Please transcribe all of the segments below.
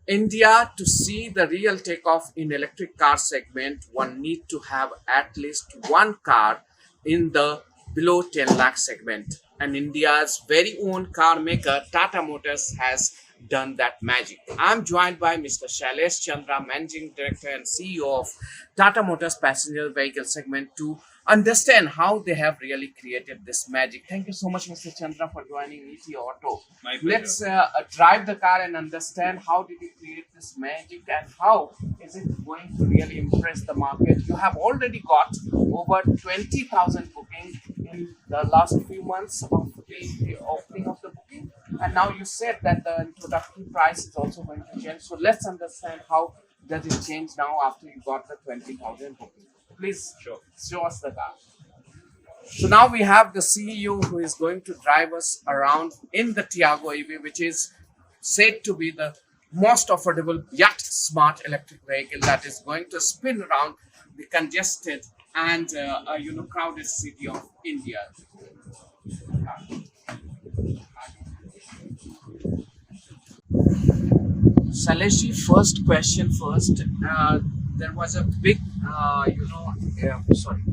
India, to see the real takeoff in electric car segment, one need to have at least one car in the below 10 lakh segment. And India's very own car maker, Tata Motors, has done that magic. I'm joined by Mr. Shailesh Chandra, Managing Director and CEO of Tata Motors Passenger Vehicle segment, to understand how they have really created this magic. Thank you so much, Mr. Chandra, for joining ETAUTO. My pleasure. Let's drive the car and understand how did you create this magic and how is it going to really impress the market. You have already got over 20,000 bookings in the last few months of the opening of the booking, and now you said that the introductory price is also going to change. So let's understand how does it change now after you got the 20,000 bookings. Please Sure. show us the car. So now we have the CEO who is going to drive us around in the Tiago EV, which is said to be the most affordable yet smart electric vehicle that is going to spin around the congested and crowded city of India. Saleshi, first question first. There was a big, sorry.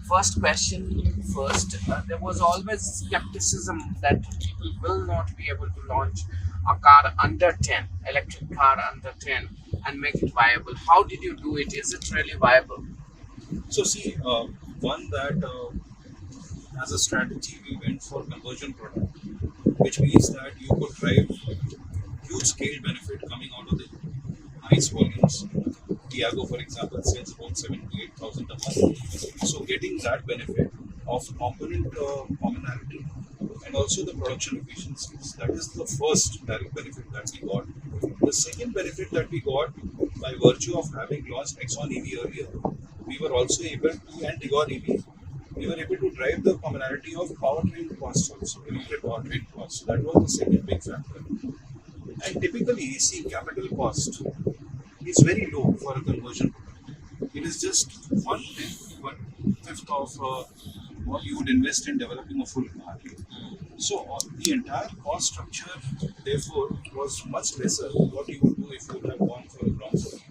First question first. There was always skepticism that people will not be able to launch a car under 10, electric car under 10, and make it viable. How did you do it? Is it really viable? So see, one that as a strategy we went for conversion product, which means that you could drive huge scale benefit coming out of the nice volumes. Tiago, for example, sells about 78,000 a month. So getting that benefit of component commonality and also the production efficiencies, that is the first direct benefit that we got. The second benefit that we got by virtue of having launched Nexon EV earlier, we were also able to, and Tigor EV, we were able to drive the commonality of powertrain costs also, limited powertrain costs. So that was the second big factor. And typically, see, capital cost is very low for a conversion product. It is just one fifth of what you would invest in developing a full car. So the entire cost structure, therefore, was much lesser than what you would do if you would have gone for a bronze.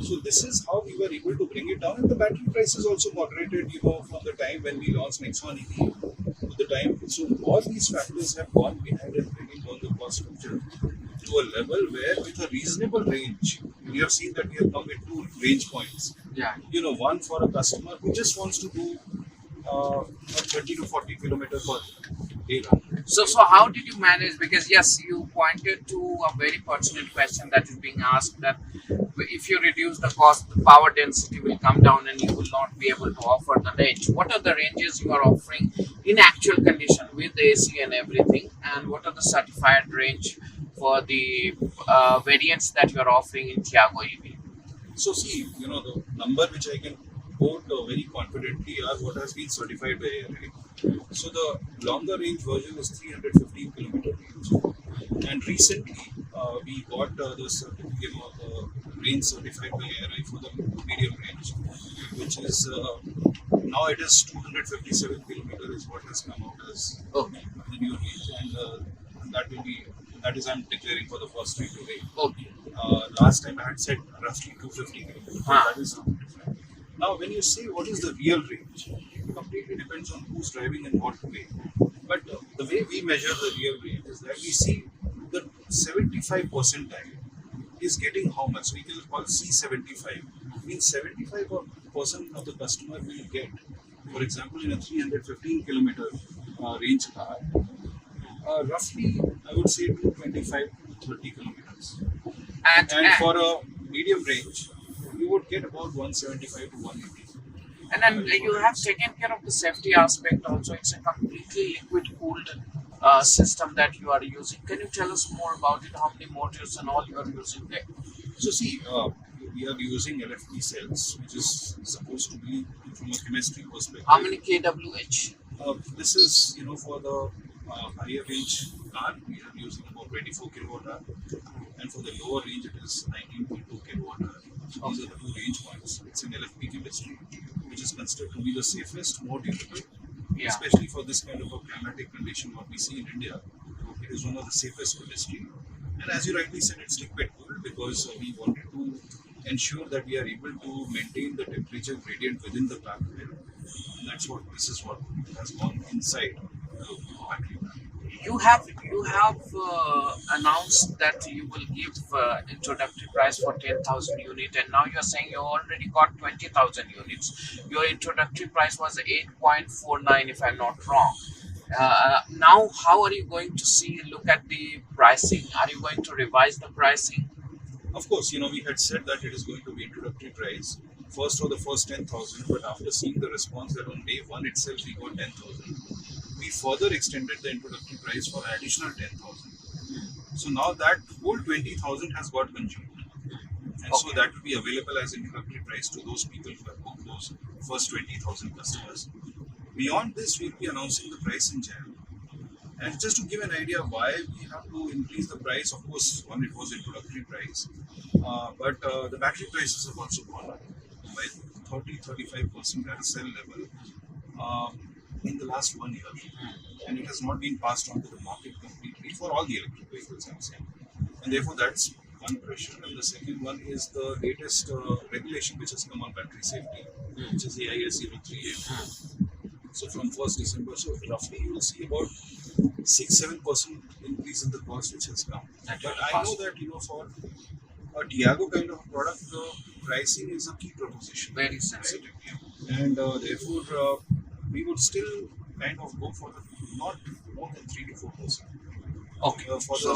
So this is how we were able to bring it down, and the battery prices also moderated. From the time when we launched Nexon EV to the time. So all these factors have gone behind in bringing down the cost structure to a level where, with a reasonable range, we have seen that we have come with two range points. Yeah. One for a customer who just wants to do 30 to 40 kilometers per day run. So how did you manage? Because yes, you pointed to a very pertinent question that is being asked, that if you reduce the cost, the power density will come down and you will not be able to offer the range. What are the ranges you are offering in actual condition with the AC and everything? And what are the certified range for the variants that you are offering in Tiago EV? So see, the number which I can quote very confidently are what has been certified by ARA. So the longer range version is 315 kilometer range, and recently we got the certificate of range certified by ARI for the medium range, which is now it is 257 kilometer is what has come out as Okay. the new range, and that is I'm declaring for the first time today. Okay. Last time I had said roughly 250 kilometers. Huh. That is something different. Now, when you say what is the real range, it completely depends on who's driving and what way. But the way we measure the real range is that we see the 75 percentile is getting how much? We can call C75. Means 75% of the customer will get, for example, in a 315 kilometer range car, roughly I would say 225 to 30 kilometers. And, And and for a medium range, you would get about 175 to 180. And then you have taken care of the safety aspect also. It's a completely liquid cooled system that you are using. Can you tell us more about it? How many motors and all you are using there? So see, we are using LFP cells, which is supposed to be from a chemistry perspective. How many kWh? This is, for the higher range car, we are using about 24 kilowatt hour, and for the lower range, it is 19.2 kilowatt hour. So these are the two range points. It's an LFP chemistry, which is considered to be the safest, more durable, Yeah. especially for this kind of a climatic condition what we see in India. It is one of the safest chemistry. And as you rightly said, it's liquid cooled. because we wanted to ensure that we are able to maintain the temperature gradient within the car. That's what this is what has gone inside the battery pack. You have announced that you will give introductory price for 10,000 unit, and now you're saying you already got 20,000 units. Your introductory price was 8.49, if I'm not wrong. Now, how are you going to look at the pricing? Are you going to revise the pricing? Of course, we had said that it is going to be introductory price first for the first 10,000, but after seeing the response that on day one itself we got 10,000, we further extended the introductory price for additional 10,000. So now that whole 20,000 has got consumed, and so Okay. that will be available as introductory price to those people who have booked those first 20,000 customers. Beyond this, we'll be announcing the price in Jan. And just to give an idea why we have to increase the price, of course, one, it was introductory price, but the battery prices have also gone up by 30-35% at a cell level uh, in the last 1 year. And it has not been passed on to the market completely for all the electric vehicles, I'm saying. And therefore, that's one pressure. And the second one is the latest regulation which has come on battery safety, which is the IS 038. So from 1st December, so roughly you will see about 6-7% increase in the cost which has come. That But will I know pass. that for a Tiago kind of product, the pricing is a key proposition, Very right? sensitive. And therefore we would still kind of go for the not more than 3 to 4% Okay. for the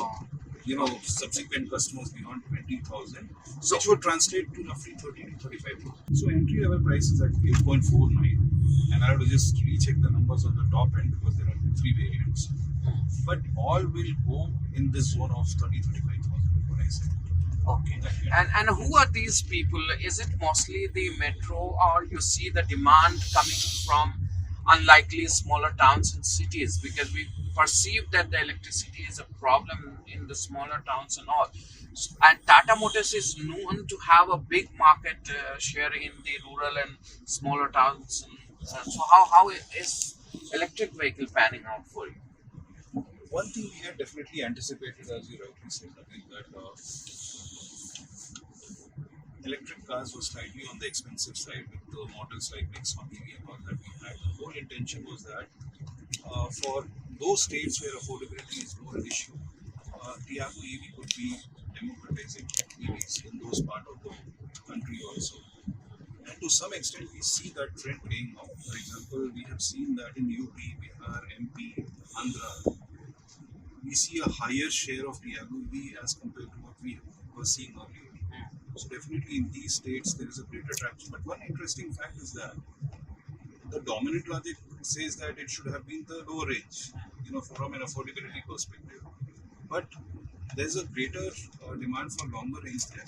So, subsequent customers beyond 20,000, so which would translate to roughly 30 to 35. So entry level price is at 8.49, and I have to just recheck the numbers on the top end because there are three variants. But all will go in this zone of 30-35,000. What I said. okay. And who are these people? Is it mostly the metro, or you see the demand coming from unlikely smaller towns and cities? Because we perceive that the electricity is a problem in the smaller towns and all. And Tata Motors is known to have a big market share in the rural and smaller towns. So how is electric vehicle panning out for you? One thing we had definitely anticipated, as you rightly said, Nabeel, that electric cars were slightly on the expensive side with the models like Nexon EV and all that we had. The whole intention was that for those states where affordability is more an issue, Tiago EV could be democratizing EVs in those part of the country also. And to some extent, we see that trend playing out. For example, we have seen that in UP, Bihar, MP, Andhra, we see a higher share of Tiago EV as compared to what we were seeing earlier. So definitely in these states there is a greater traction. But one interesting fact is that the dominant logic says that it should have been the low range, from an affordability perspective. But there's a greater demand for longer range there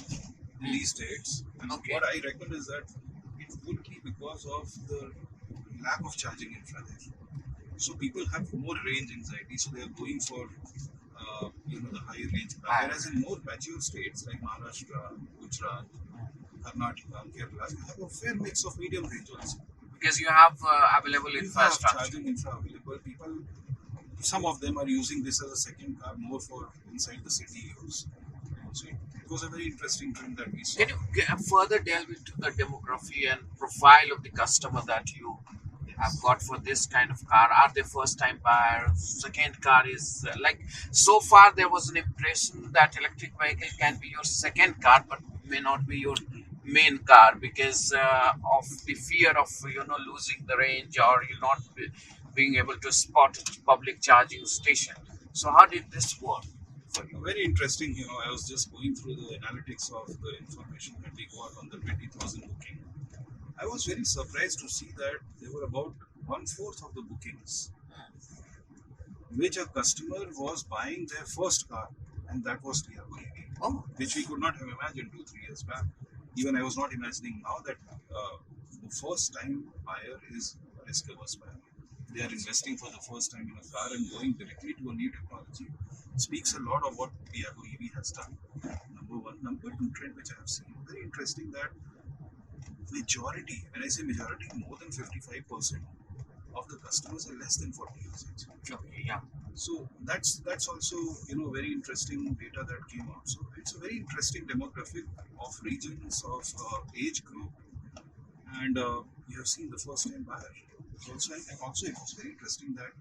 in these states. And Okay. what I reckon is that it would be because of the lack of charging infra there. So people have more range anxiety, so they are going for the higher range car. Whereas in more mature states like Maharashtra, Gujarat, Karnataka, Kerala, you have a fair mix of medium range also. Because you have available You have infrastructure. charging infra available. People, some of them are using this as a second car more for inside the city use. So it was a very interesting trend that we saw. Can you further delve into the demography and profile of the customer that you have got for this kind of car? Are they first time buyers? Second car is like, so far there was an impression that electric vehicle can be your second car, but may not be your main car because of the fear of losing the range, or you not being able to spot a public charging station. So how did this work for you? Very interesting, I was just going through the analytics of the information that we got on the 20,000 booking. I was very surprised to see that there were about 1/4 of the bookings which a customer was buying their first car, and that was Tiago EV, Oh, which we could not have imagined 2-3 years back. Even I was not imagining now that the first time buyer is a risk averse buyer. They are investing for the first time in a car and going directly to a new technology. Speaks a lot of what Tiago EV has done. Number one. Number two trend which I have seen, very interesting, that majority, when I say majority, more than 55% of the customers are less than 40 years age. okay, yeah. So that's also very interesting data that came out. So it's a very interesting demographic of regions of age group, and you have seen the first time buyer. Also it was very interesting that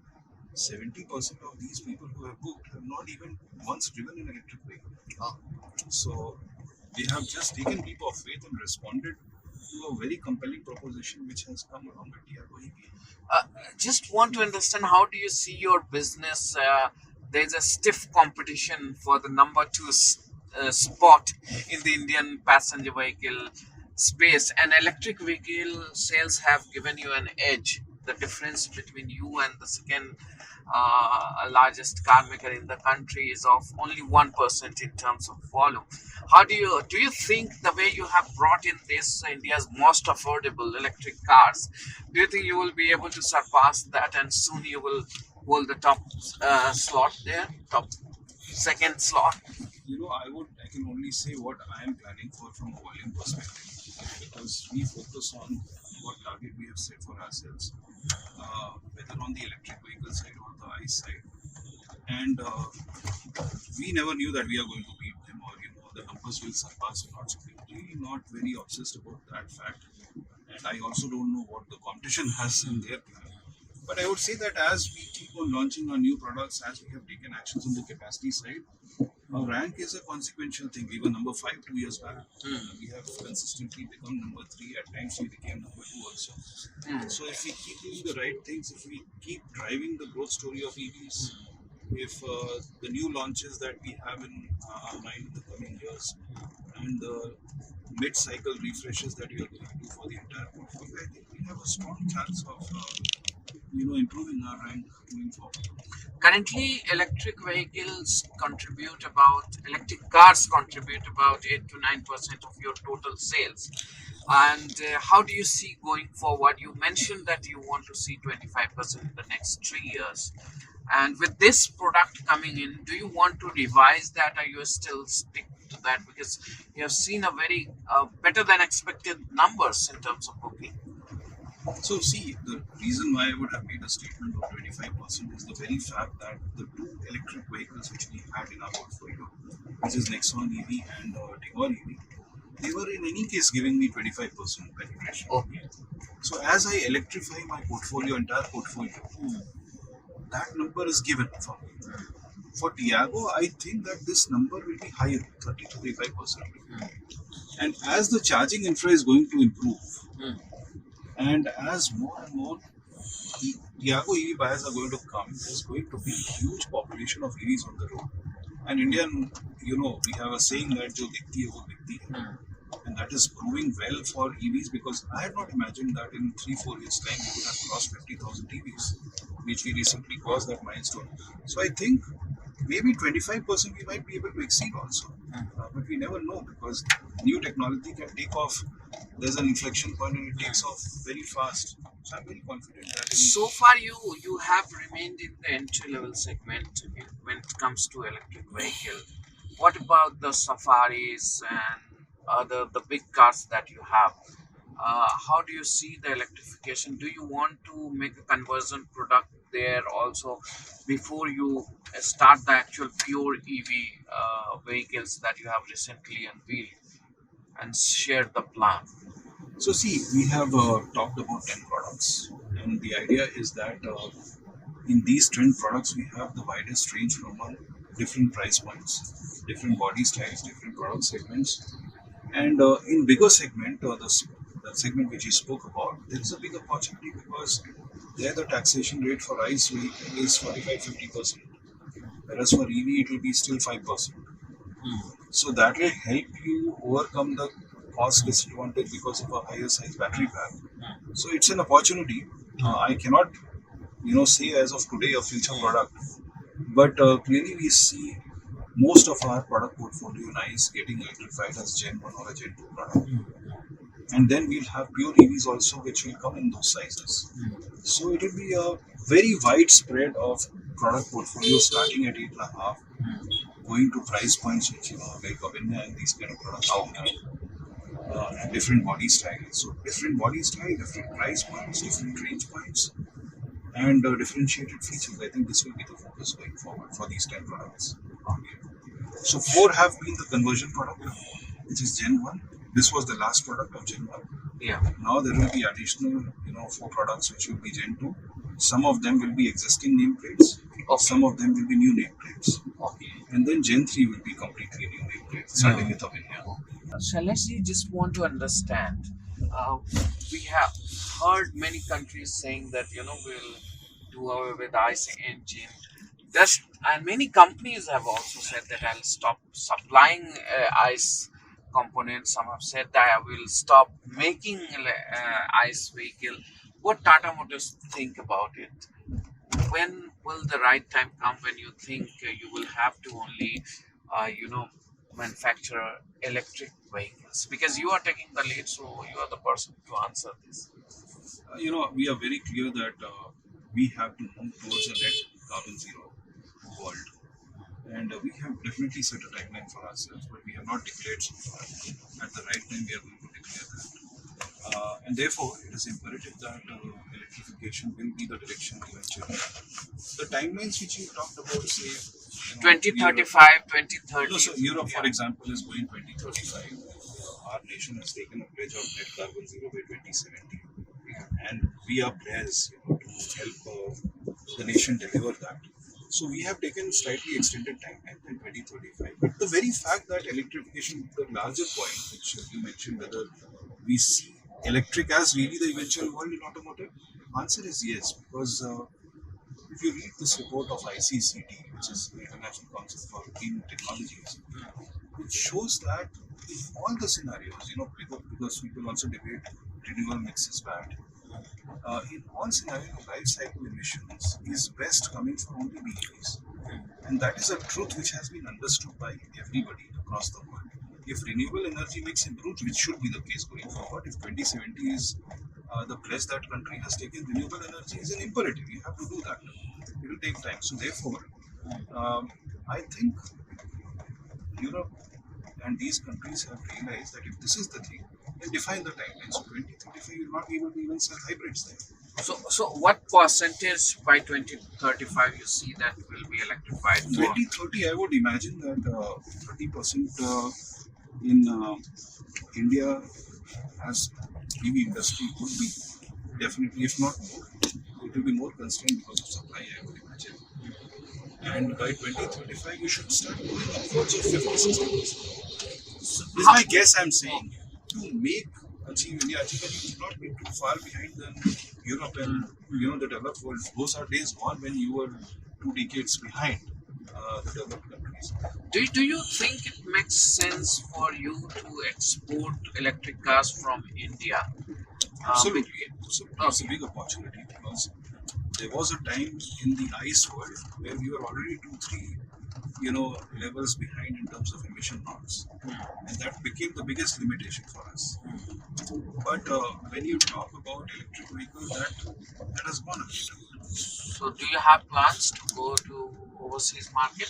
70% of these people who have booked have not even once driven an electric vehicle. Oh. So they have just taken leap of faith and responded to a very compelling proposition which has come along with Tiago EV. Uh, just want to understand, how do you see your business? There's a stiff competition for the number two spot in the Indian passenger vehicle space, and electric vehicle sales have given you an edge. The difference between you and the second largest car maker in the country is of only 1% in terms of volume. How do you think the way you have brought in this India's most affordable electric cars, do you think you will be able to surpass that, and soon you will hold the top slot there, top second slot? I can only say what I am planning for from a volume perspective, because we focus on what target we have set for ourselves, whether on the electric vehicle side or the ICE side. And we never knew that we are going to beat them, or the numbers will surpass or not. So we're really not very obsessed about that fact. And I also don't know what the competition has in their plan. But I would say that as we keep on launching our new products, as we have taken actions on the capacity side, our rank is a consequential thing. We were number 5 2 years back. We have consistently become number 3. At times we became number 2 also. So if we keep doing the right things, if we keep driving the growth story of EVs, if the new launches that we have in our mind in the coming years, and the mid-cycle refreshes that we are going to do for the entire portfolio, I think we have a strong chance of improving our rank moving forward. Currently, electric cars contribute about 8 to 9% of your total sales. And how do you see going forward? You mentioned that you want to see 25% in the next 3 years. And with this product coming in, do you want to revise that, or you still stick to that? Because you have seen a very better than expected numbers in terms of booking. So, see, the reason why I would have made a statement of 25% is the very fact that the two electric vehicles which we had in our portfolio, which is Nexon EV and Tigor EV, they were in any case giving me 25% penetration. Okay. So, as I electrify my portfolio, entire portfolio, that number is given for me. For Tiago, I think that this number will be higher, 30 to 35%. And as the charging infra is going to improve, and as more and more Tiago EV buyers are going to come, there's going to be huge population of EVs on the road. And Indian, we have a saying that jo dikhti hai wo biकती hai. And that is proving well for EVs, because I had not imagined that in 3-4 years time we would have crossed 50,000 EVs, which we recently crossed that milestone. So I think maybe 25% we might be able to exceed also. But we never know, because new technology can take off. There's an inflection point and it takes off very fast. So I'm very confident that So far, you have remained in the entry level segment when it comes to electric vehicle. What about the Safaris and the big cars that you have? How do you see the electrification? Do you want to make a conversion product there also before you start the actual pure EV vehicles that you have recently unveiled and shared the plan? So see, we have talked about 10 products, and the idea is that in these 10 products we have the widest range from different price points, different body styles, different product segments, and in bigger segment, the segment which you spoke about, there is a big opportunity, because there the taxation rate for ICE vehicle is 45-50%, whereas for EV it will be still 5%. So that will help you overcome the cost disadvantage because of a higher size battery pack. So it's an opportunity. I cannot, say as of today a future product, but clearly we see most of our product portfolio in ICE getting electrified as Gen 1 or a Gen 2 product. And then we'll have pure EVs also, which will come in those sizes. So it will be a very wide spread of product portfolio, starting at 8.5, going to price points which like Avinya and these kind of products and different body styles. So different body style, different price points, different range points, and differentiated features. I think this will be the focus going forward for these 10 products. So four have been the conversion product, which is Gen 1. This was the last product of Gen 1. Yeah. Now there will be additional, four products which will be Gen 2. Some of them will be existing nameplates. Okay. Some of them will be new nameplates. Okay. And then Gen 3 will be completely new nameplates, starting with India. Shailesh, you just want to understand. Uh, we have heard many countries saying that we'll do away with ICE engine. That's, and many companies have also said that I'll stop supplying ICE components. Some have said that I will stop making ICE vehicle. What Tata Motors think about it? When will the right time come when you think you will have to only manufacture electric vehicles, because you are taking the lead, so you are the person to answer this. We are very clear that we have to move towards a net carbon zero world. And we have definitely set a timeline for ourselves, but we have not declared so far. At the right time, we are going to declare that. And therefore, it is imperative that electrification will be the direction eventually. The timelines which you talked about, say, 2035, 2030. no, so Europe, for example, is going 2035. Our nation has taken a pledge of net carbon zero by 2070, and we are players, to help the nation deliver that. So we have taken slightly extended timeline in 2035. But the very fact that electrification, the larger point which you mentioned, whether we see electric as really the eventual world in automotive, answer is yes, because if you read this report of ICCT, which is the International Council for Clean Technologies, it shows that in all the scenarios, because people also debate renewable mix is bad. In all scenarios, life cycle emissions is best coming from only BEVs. And that is a truth which has been understood by everybody across the world. If renewable energy mix improves, which should be the case going forward, if 2070 is the pledge that country has taken, renewable energy is an imperative. You have to do that. It will take time. So therefore, I think Europe and these countries have realized that if this is the thing, then define the timeline. So 2035, you will not be able to even sell hybrids there. So what percentage by 2035 you see that will be electrified? 2030, I would imagine that 30% in India as EV industry would be definitely, if not more, it will be more constrained because of supply, I would imagine. And by 2035, you should start moving upwards of 50-60%. This is my guess, I'm saying. To make achieve India achieve, you should not be too far behind than Europe and the developed world. Those are days gone when you were 2 decades behind the developed countries. Do you think it makes sense for you to export electric cars from India? Absolutely. It's a big opportunity because there was a time in the ICE world where we were already 2, 3 levels behind in terms of emission norms, and that became the biggest limitation for us. But when you talk about electric vehicles, that has gone a bit. So do you have plans to go to overseas market,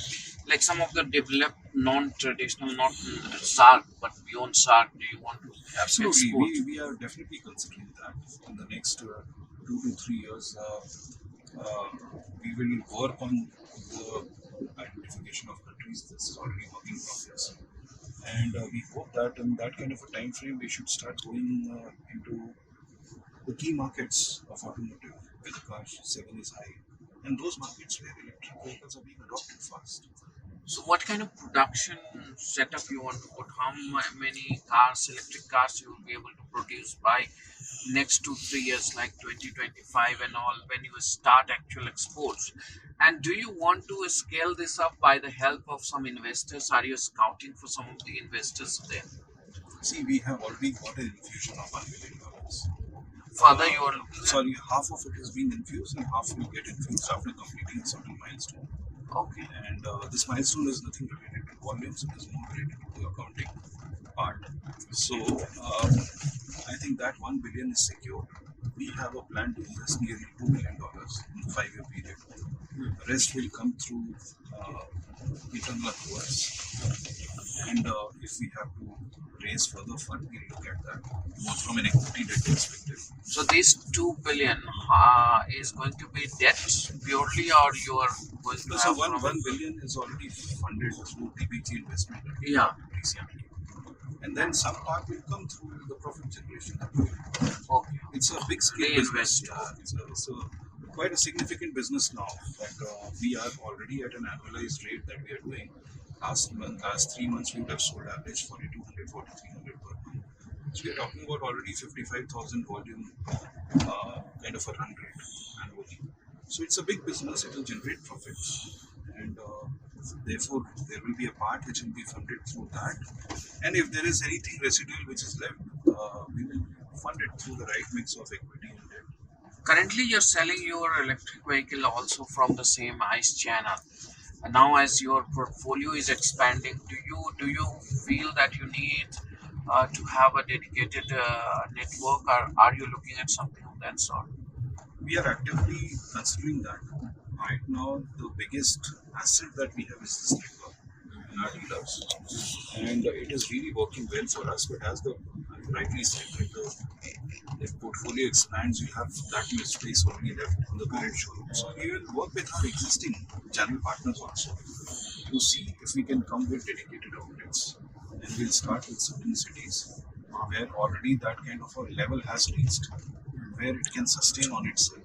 like some of the developed non-traditional, not SARC but beyond SARC? Do you want to Absolutely, export? we are definitely considering that in the next 2 to 3 years. We will work on the identification of countries. This is already work in progress, and we hope that in that kind of a time frame, we should start going into the key markets of automotive, where the car segment is high, and those markets where electric vehicles are being adopted fast. So what kind of production setup you want to put? How many cars, electric cars, you will be able to produce by next 2 3 years, like 2025 and all, when you start actual exports? And do you want to scale this up by the help of some investors? Are you scouting for some of the investors there? See, we have already got an infusion of $1 billion. Further, you are looking at? Sorry, half of it has been infused and half will get infused after completing a certain milestone. Okay. And this milestone is nothing related to volumes, it is more related to the accounting part. So I think that 1 billion is secure. We have a plan to invest nearly $2 billion in a 5-year period. The rest will come through internal accruals. And if we have to raise further fund, we'll look at that both from an equity debt perspective. So this 2 billion is going to be debt purely, or you are going to So have from 1 billion is already funded through DBT investment that we yeah. got recently. And then some part will come through the profit generation. Okay. It's a big scale business. Yeah, it's a quite a significant business now that we are already at an annualized rate that we are doing. Last 3 months, we would have sold average 4,200, 4,300 per month. So we are talking about already 55,000 volume kind of a run rate annually. So it's a big business. It will generate profits, and therefore there will be a part which will be funded through that. And if there is anything residual which is left, we will fund it through the right mix of equity and debt. Currently, you're selling your electric vehicle also from the same ICE channel. And now, as your portfolio is expanding, do you feel that you need to have a dedicated network, or are you looking at something of that sort? We are actively considering that. Right now, the biggest asset that we have is this network in our dealers, and it is really working well for us. But as the rightly said, like the portfolio expands, you have that much space only left on the current showroom. So we will work with our existing channel partners also to see if we can come with dedicated outlets. And we'll start with certain cities where already that kind of a level has reached, where it can sustain on itself,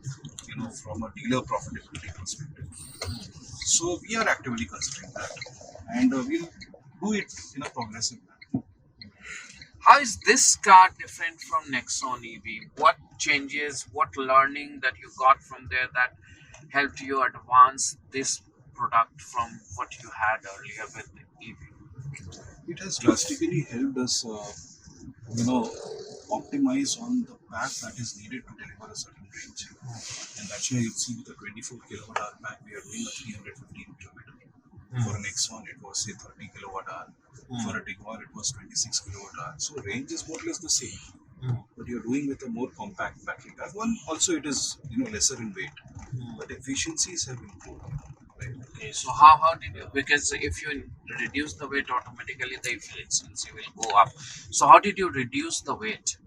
from a dealer profitability perspective. So we are actively considering that, and we'll do it in a progressive manner. How is this car different from Nexon EV? What changes, what learning that you got from there that helped you advance this product from what you had earlier with the EV? It has drastically helped us, you know, optimize on the pack that is needed to deliver a certain range. And that's why you see with the 24 kilowatt hour pack, we are doing a 315 kilometer. For an X1, it was say 30 kilowatt hour. For a Tiguan, it was 26 kilowatt hour. So range is more or less the same, but you're doing with a more compact battery pack. One also it is lesser in weight, but efficiencies have improved. Right? Okay, so how did you, because if you reduce the weight, automatically the efficiency will go up. So how did you reduce the weight?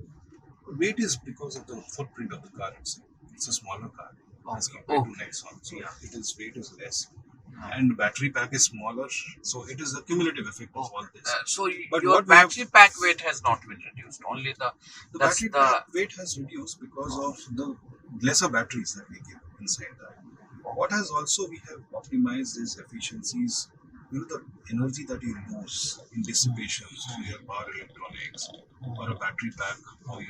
Weight is because of the footprint of the car itself. It's a smaller car as Okay. compared to Nexon, so it is weight is less, and battery pack is smaller. So it is a cumulative effect of all this. So But your what we have, battery pack weight has not been reduced. Only the that's battery the pack weight has reduced because of the lesser batteries that we give inside that. What has also we have optimized is efficiencies. The energy that you lose in dissipation through your power electronics or a battery pack, how you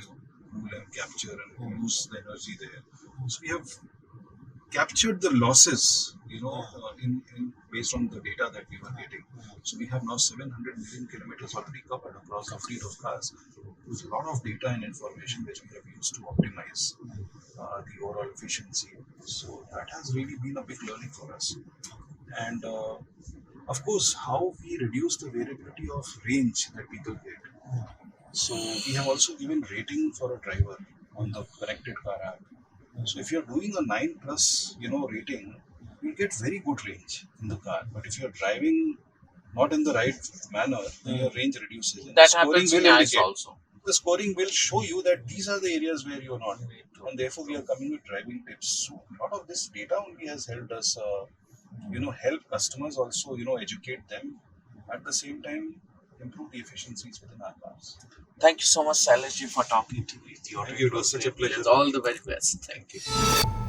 cool and capture and use the energy there. So we have captured the losses, in based on the data that we were getting. So we have now 700 million kilometers already covered across the fleet of cars. There's a lot of data and information which we have used to optimize the overall efficiency. So that has really been a big learning for us. And of course, how we reduce the variability of range that people get. So we have also given rating for a driver on the connected car app. So if you're doing a 9 plus, rating, you'll get very good range in the car. But if you're driving not in the right manner, then your range reduces. And that happens in ICE also. The scoring will show you that these are the areas where you're not. And therefore, we are coming with driving tips. So a lot of this data only has helped us, help customers also, educate them. At the same time, improve the efficiencies within our cars. Thank you so much, Shailesh, for talking to me. Thank you. It was such a pleasure. All the very best. Thank you.